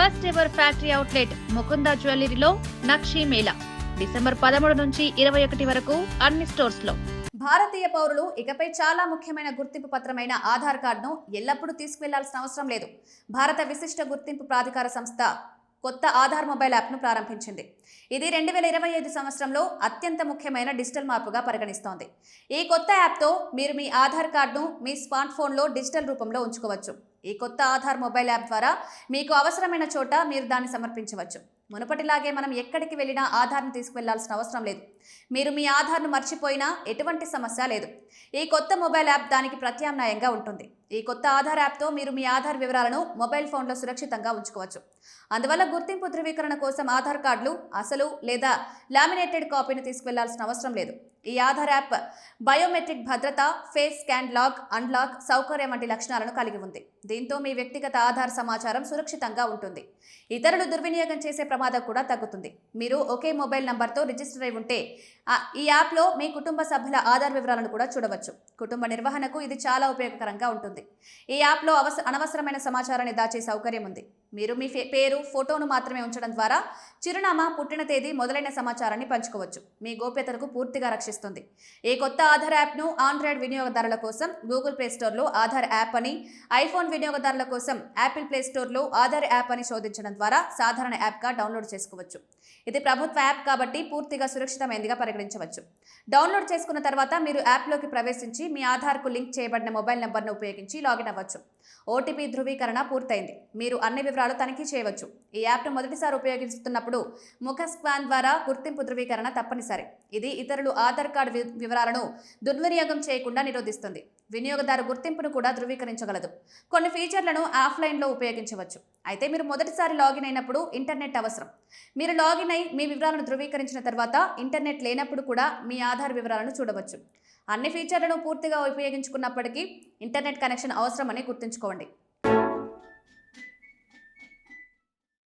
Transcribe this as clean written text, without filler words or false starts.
First ever factory outlet Mukunda జ్యువెలరీలో Nakshi Mela December 13 నుంచి 21 వరకు అన్ని స్టోర్స్ లో. భారతీయ పౌరులు ఇకపై చాలా ముఖ్యమైన గుర్తింపు పత్రమైన ఆధార్ కార్డును ఎల్లప్పుడూ తీసుకువెళ్లాల్సిన అవసరం లేదు. భారత విశిష్ట గుర్తింపు ప్రాధికార సంస్థ కొత్త ఆధార్ మొబైల్ యాప్ను ప్రారంభించింది. ఇది 2025 సంవత్సరంలో అత్యంత ముఖ్యమైన డిజిటల్ మార్పుగా పరిగణిస్తోంది. ఈ కొత్త యాప్తో మీరు మీ ఆధార్ కార్డును మీ స్మార్ట్ ఫోన్లో డిజిటల్ రూపంలో ఉంచుకోవచ్చు. ఈ కొత్త ఆధార్ మొబైల్ యాప్ ద్వారా మీకు అవసరమైన చోట మీరు దాన్ని సమర్పించవచ్చు. మునుపటిలాగే మనం ఎక్కడికి వెళ్ళినా ఆధార్ను తీసుకువెళ్లాల్సిన అవసరం లేదు. మీరు మీ ఆధార్ను మర్చిపోయినా ఎటువంటి సమస్య లేదు. ఈ కొత్త మొబైల్ యాప్ దానికి ప్రత్యామ్నాయంగా ఉంటుంది. ఈ కొత్త ఆధార్ యాప్తో మీరు మీ ఆధార్ వివరాలను మొబైల్ ఫోన్లో సురక్షితంగా ఉంచుకోవచ్చు. అందువల్ల గుర్తింపు ధృవీకరణ కోసం ఆధార్ కార్డులు అసలు లేదా లామినేటెడ్ కాపీని తీసుకువెళ్లాల్సిన అవసరం లేదు. ఈ ఆధార్ యాప్ బయోమెట్రిక్ భద్రత, ఫేస్ స్కాన్, లాక్, అన్లాక్ సౌకర్యం వంటి లక్షణాలను కలిగి ఉంది. దీంతో మీ వ్యక్తిగత ఆధార్ సమాచారం సురక్షితంగా ఉంటుంది. ఇతరులు దుర్వినియోగం చేసే ప్రమాదం కూడా తగ్గుతుంది. మీరు ఒకే మొబైల్ నంబర్తో రిజిస్టర్ అయి ఉంటే ఈ యాప్లో మీ కుటుంబ సభ్యుల ఆధార్ వివరాలను కూడా చూడవచ్చు. కుటుంబ నిర్వహణకు ఇది చాలా ఉపయోగకరంగా ఉంటుంది. ఈ యాప్లో అనవసరమైన సమాచారాన్ని దాచే సౌకర్యం ఉంది. మీరు మీ పేరు, ఫోటోను మాత్రమే ఉంచడం ద్వారా చిరునామా, పుట్టిన తేదీ మొదలైన సమాచారాన్ని పంచుకోవచ్చు. మీ గోప్యతకు పూర్తిగా రక్షిస్తుంది. ఈ కొత్త ఆధార్ యాప్ను ఆండ్రాయిడ్ వినియోగదారుల కోసం గూగుల్ ప్లే స్టోర్లో ఆధార్ యాప్ అని, ఐఫోన్ వినియోగదారుల కోసం యాపిల్ ప్లే స్టోర్లో ఆధార్ యాప్ అని శోధించడం ద్వారా సాధారణ యాప్గా డౌన్లోడ్ చేసుకోవచ్చు. ఇది ప్రభుత్వ యాప్ కాబట్టి పూర్తిగా సురక్షితమైనదిగా పరిగణించవచ్చు. డౌన్లోడ్ చేసుకున్న తర్వాత మీరు యాప్లోకి ప్రవేశించి మీ ఆధార్కు లింక్ చేయబడిన మొబైల్ నంబర్ను ఉపయోగించి లాగిన్ అవ్వచ్చు. ఓటీపీ ధృవీకరణ పూర్తయింది. మీరు అన్ని వివరాలు తనిఖీ చేయవచ్చు. ఈ యాప్ను మొదటిసారి ఉపయోగిస్తున్నప్పుడు ముఖ స్కాన్ ద్వారా గుర్తింపు ధృవీకరణ తప్పనిసరి. ఇది ఇతరులు ఆధార్ కార్డు వివరాలను దుర్వినియోగం చేయకుండా నిరోధిస్తుంది. వినియోగదారు గుర్తింపును కూడా ధృవీకరించగలదు. కొన్ని ఫీచర్లను ఆఫ్లైన్లో ఉపయోగించవచ్చు. అయితే మీరు మొదటిసారి లాగిన్ అయినప్పుడు ఇంటర్నెట్ అవసరం. మీరు లాగిన్ అయి మీ వివరాలను ధృవీకరించిన తర్వాత ఇంటర్నెట్ లేనప్పుడు కూడా మీ ఆధార్ వివరాలను చూడవచ్చు. అన్ని ఫీచర్లను పూర్తిగా ఉపయోగించుకున్నప్పటికీ ఇంటర్నెట్ కనెక్షన్ అవసరమని గుర్తుంచుకోండి.